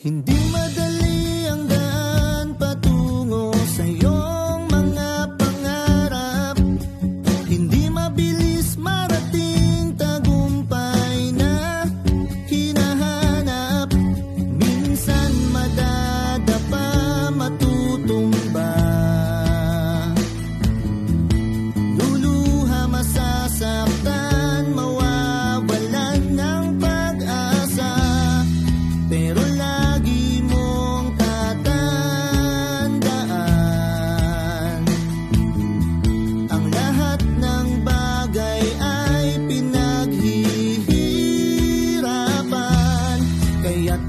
Hindi madali ang daan patungo sa iyong mga pangarap. Hindi mabilis marating tagumpay na hinahanap. Minsan madadapa, matutumba, luluha, masasaktan, mawawalan ng pag-asa. Pero lagi mong tatandaan, ang lahat ng bagay ay pinaghihirapan. Kaya